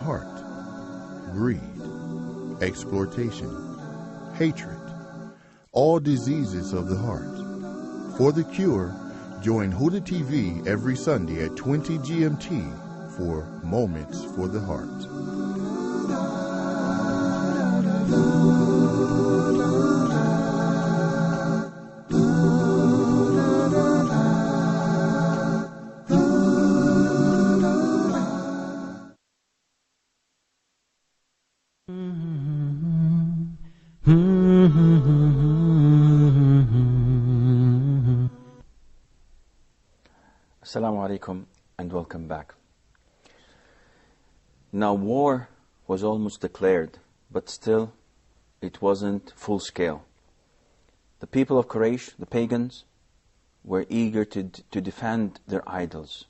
heart, greed, exploitation, hatred, all diseases of the heart. For the cure, join Huda TV every Sunday at 20 GMT for Moments for the Heart. Assalamu alaikum and welcome back. Now war was almost declared, but still it wasn't full scale. The people of Quraysh, the pagans, were eager to defend their idols.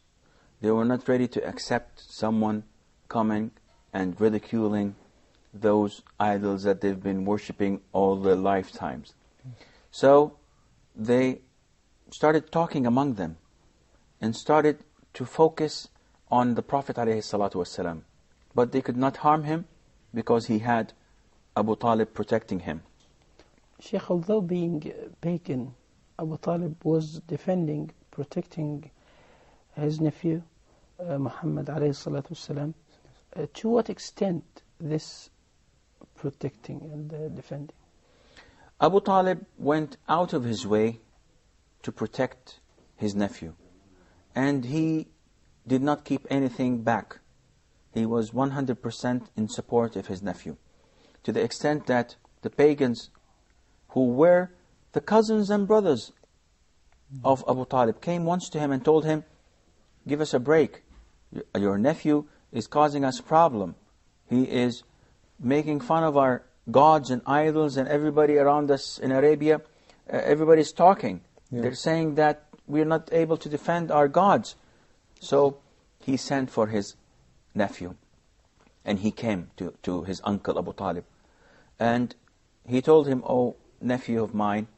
They were not ready to accept someone coming and ridiculing those idols that they've been worshipping all their lifetimes. So they started talking among them and started to focus on the Prophet ﷺ. But they could not harm him because he had Abu Talib protecting him. Shaykh, although being pagan, Abu Talib was defending, protecting his nephew, Muhammad ﷺ. To what extent this protecting and defending? Abu Talib went out of his way to protect his nephew. And he did not keep anything back. He was 100% in support of his nephew. To the extent that the pagans, who were the cousins and brothers of Abu Talib, came once to him and told him, "Give us a break. Your nephew is causing us a problem. He is making fun of our gods and idols, and everybody around us in Arabia, everybody's talking. Yeah. They're saying that we're not able to defend our gods." So he sent for his nephew, and he came to his uncle Abu Talib. And he told him, "Oh, nephew of mine,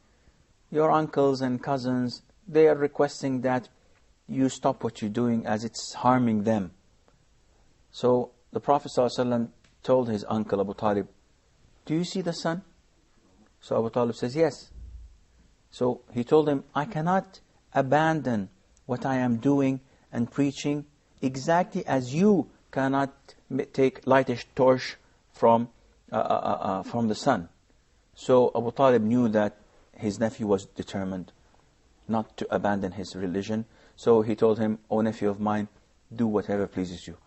your uncles and cousins, they are requesting that you stop what you're doing as it's harming them." So the Prophet ﷺ told his uncle Abu Talib, "Do you see the sun?" So Abu Talib says, "Yes." So he told him, "I cannot abandon what I am doing and preaching exactly as you cannot light a torch from the sun." So Abu Talib knew that his nephew was determined not to abandon his religion. So he told him, "Oh, nephew of mine, do whatever pleases you.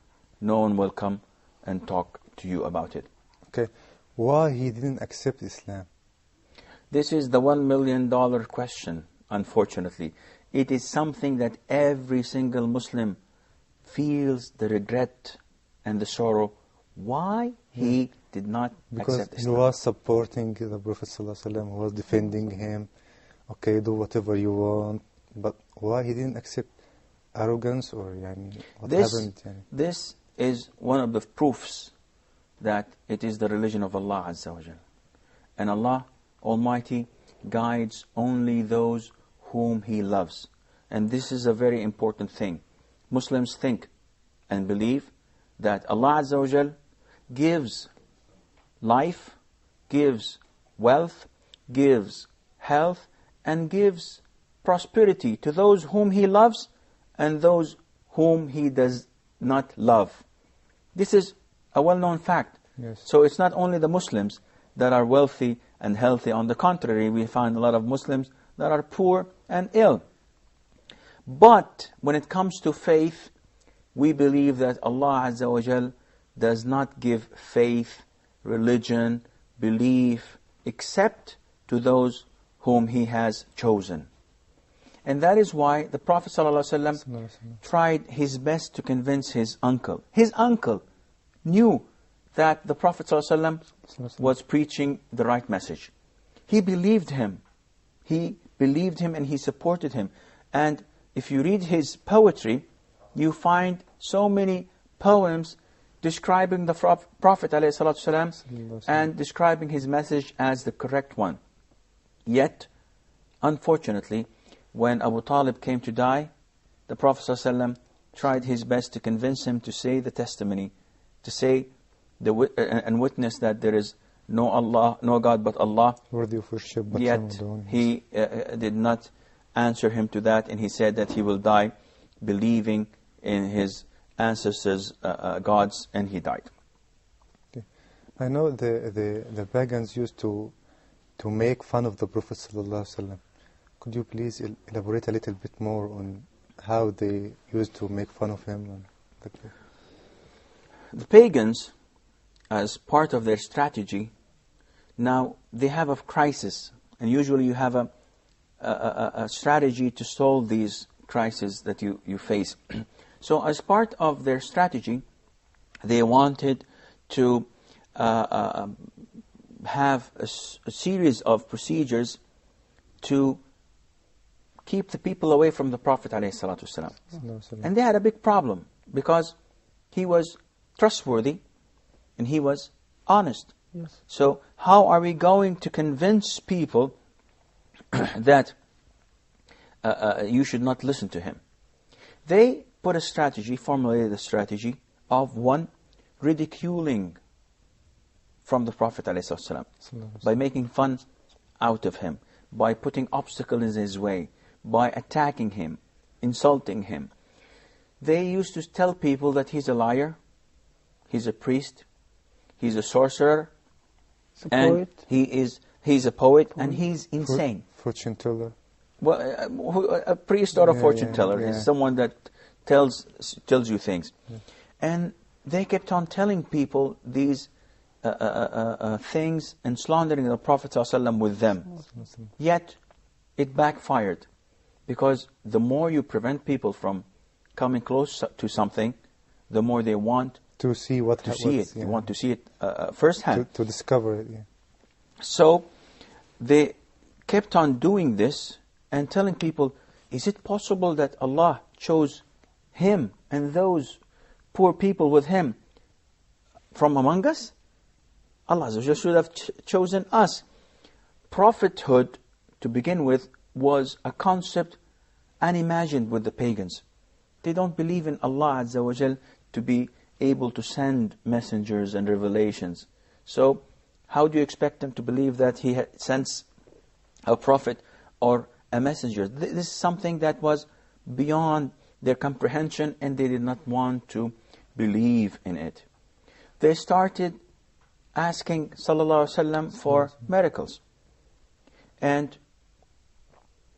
No one will come and talk to you about it." Okay, why he didn't accept Islam? This is the $1 million question, unfortunately. It is something that every single Muslim feels the regret and the sorrow. Why he did not accept Islam. Because he was supporting the Prophet ﷺ, was defending him. Okay, do whatever you want. But why he didn't accept arrogance, or what happened? This is one of the proofs that it is the religion of Allah Azza wa Jal. And Allah Almighty guides only those whom He loves. And this is a very important thing. Muslims think and believe that Allah Azza wa Jal gives life, gives wealth, gives health, and gives prosperity to those whom He loves and those whom He does not love. This is a well-known fact. Yes. So it's not only the Muslims that are wealthy and healthy. On the contrary, we find a lot of Muslims that are poor and ill. But when it comes to faith, we believe that Allah Azza wa Jal does not give faith, religion, belief, except to those whom He has chosen. And that is why the Prophet ﷺ tried his best to convince his uncle. His uncle knew that the Prophet ﷺ was preaching the right message. He believed him. He believed him and he supported him. And if you read his poetry, you find so many poems describing the Prophet ﷺ and describing his message as the correct one. Yet, unfortunately, when Abu Talib came to die, the Prophet ﷺ tried his best to convince him to say the testimony to say and witness that there is no Allah, no God but Allah. Worthy of worship, but Yet he did not answer him to that, and he said that he will die believing in his ancestors' gods, and he died. Okay. I know the pagans used to make fun of the Prophet ﷺ. Could you please elaborate a little bit more on how they used to make fun of him? The pagans, as part of their strategy, now they have a crisis, and usually you have a strategy to solve these crises that you face. So as part of their strategy, they wanted to have a series of procedures to keep the people away from the Prophet ﷺ. And they had a big problem, because he was trustworthy and he was honest. Yes. So how are we going to convince people that you should not listen to him? They put a strategy, formulated a strategy of one, ridiculing from the Prophet ﷺ, by making fun out of him, by putting obstacles in his way, by attacking him, insulting him. They used to tell people that he's a liar, he's a priest, he's a sorcerer, and he's a poet, and he's insane. Fortune teller. Well, a priest or a fortune teller is someone that tells you things. Yeah. And they kept on telling people these things and slandering the Prophet ﷺ with them. Yet it backfired, because the more you prevent people from coming close to something, the more they want to see it. They want to see it firsthand. To discover it. Yeah. So they kept on doing this and telling people, is it possible that Allah chose him and those poor people with him from among us? Allah should have chosen us. Prophethood, to begin with, was a concept unimagined with the pagans. They don't believe in Allah Azza wa Jal to be able to send messengers and revelations. So how do you expect them to believe that he sends a prophet or a messenger? This is something that was beyond their comprehension, and they did not want to believe in it. They started asking Sallallahu Alaihi Wasallam for miracles. And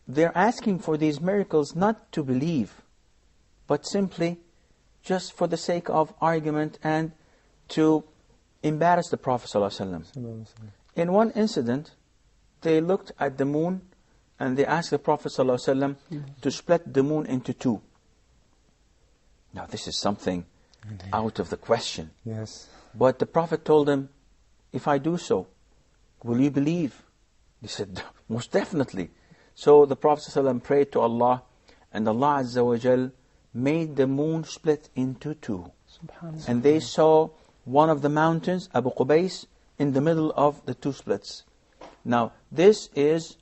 they're asking for these miracles not to believe, but simply just for the sake of argument and to embarrass the Prophet ﷺ. In one incident, they looked at the moon and they asked the Prophet ﷺ to split the moon into two. Now this is something out of the question. Yes. But the Prophet told them, if I do so, will you believe? He said, most definitely. So the Prophet ﷺ prayed to Allah, and Allah Azza wa Jal made the moon split into two. And they saw one of the mountains, Abu Qubais, in the middle of the two splits. Now, this is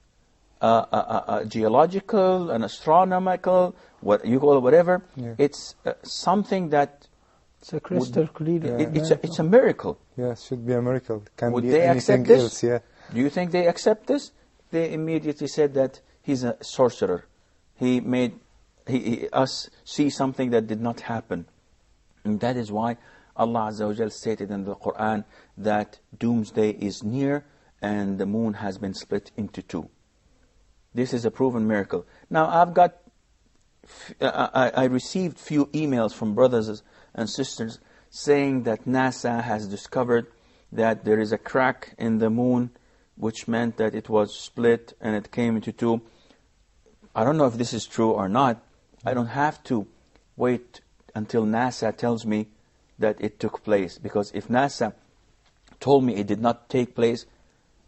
a geological, an astronomical, what you call it, whatever. Yeah. It's something that... It's a crystal clear. It's a miracle. Yeah, it should be a miracle. Would they accept this? Else, yeah. Do you think they accept this? They immediately said that he's a sorcerer. He made us see something that did not happen. And that is why Allah Azza wa Jal stated in the Quran that doomsday is near and the moon has been split into two. This is a proven miracle. Now I received few emails from brothers and sisters saying that NASA has discovered that there is a crack in the moon, which meant that it was split and it came into two. I don't know if this is true or not. I don't have to wait until NASA tells me that it took place. Because if NASA told me it did not take place,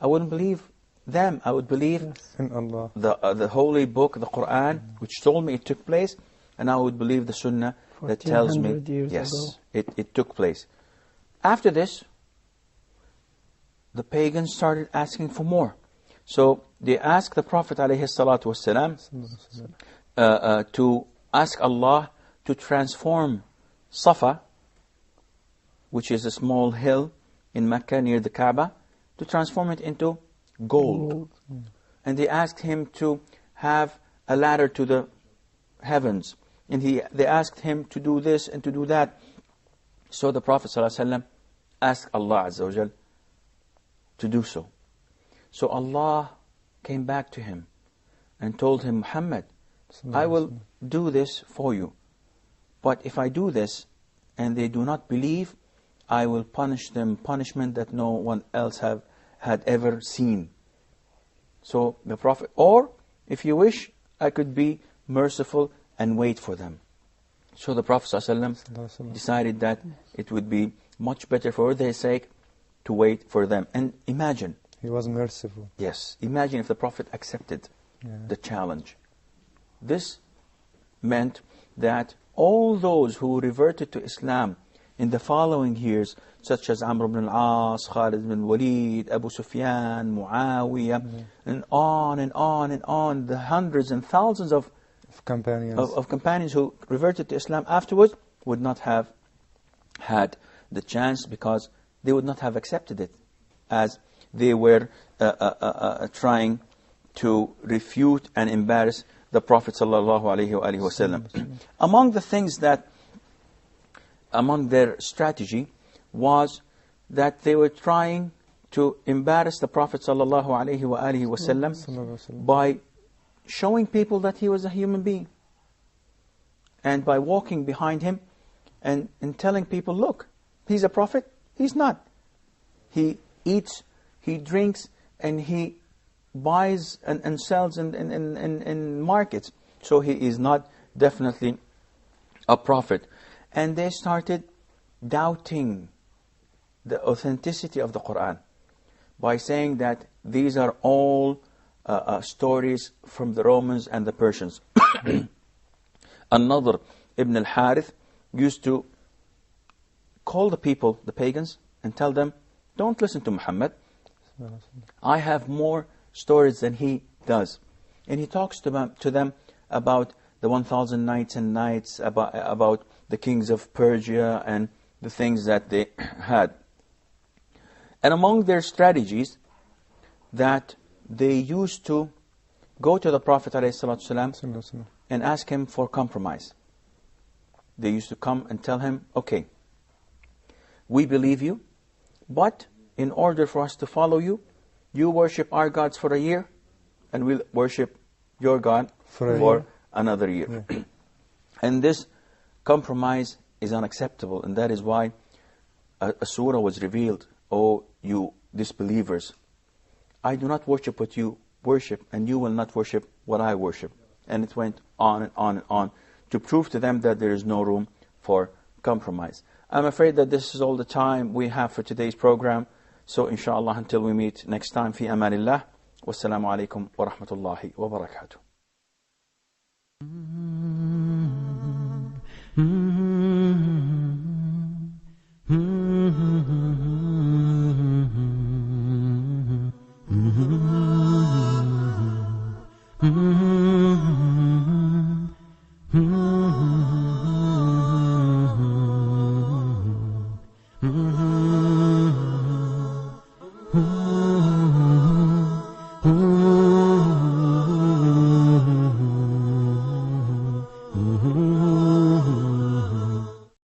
I wouldn't believe them. I would believe in Allah, the holy book, the Quran, which told me it took place, and I would believe the Sunnah that tells me, yes, it took place. After this, the pagans started asking for more. So they asked the Prophet ﷺ to ask Allah to transform Safa, which is a small hill in Mecca near the Kaaba, to transform it into gold. And they asked him to have a ladder to the heavens. And they asked him to do this and to do that. So the Prophet ﷺ asked Allah Azza wa Jal to do so. So Allah came back to him and told him, Muhammad, I will do this for you. But if I do this and they do not believe, I will punish them punishment that no one else had ever seen. So the Prophet, or if you wish, I could be merciful and wait for them. So the Prophet ﷺ decided that it would be much better for their sake to wait for them. And imagine. He was merciful. Yes. Imagine if the Prophet accepted the challenge. This meant that all those who reverted to Islam in the following years, such as Amr ibn al-As, Khalid ibn Walid, Abu Sufyan, Muawiyah, and on and on and on, the hundreds and thousands of companions who reverted to Islam afterwards would not have had the chance, because they would not have accepted it, as they were trying to refute and embarrass the Prophet ﷺ. Among the things that, among their strategy, was that they were trying to embarrass the Prophet ﷺ by showing people that he was a human being, and by walking behind him and telling people, look, he's a prophet, he's not. He eats, he drinks, and he buys and sells in markets. So he is not definitely a prophet. And they started doubting the authenticity of the Quran by saying that these are all stories from the Romans and the Persians. An-Nadr ibn al-Harith used to call the people, the pagans, and tell them, don't listen to Muhammad. I have more stories than he does. And he talks to them about the 1,000 nights and nights, about the kings of Persia and the things that they had. And among their strategies, that they used to go to the Prophet ﷺ and ask him for compromise. They used to come and tell him, okay, we believe you, but in order for us to follow you, you worship our gods for a year, and we'll worship your God for another year. Yeah. And this compromise is unacceptable, and that is why a surah was revealed. Oh, you disbelievers, I do not worship what you worship, and you will not worship what I worship. And it went on and on and on to prove to them that there is no room for compromise. I'm afraid that this is all the time we have for today's program. So inshallah, until we meet next time, fi amanillah. Wassalamu alaikum wa rahmatullahi wa barakatuh.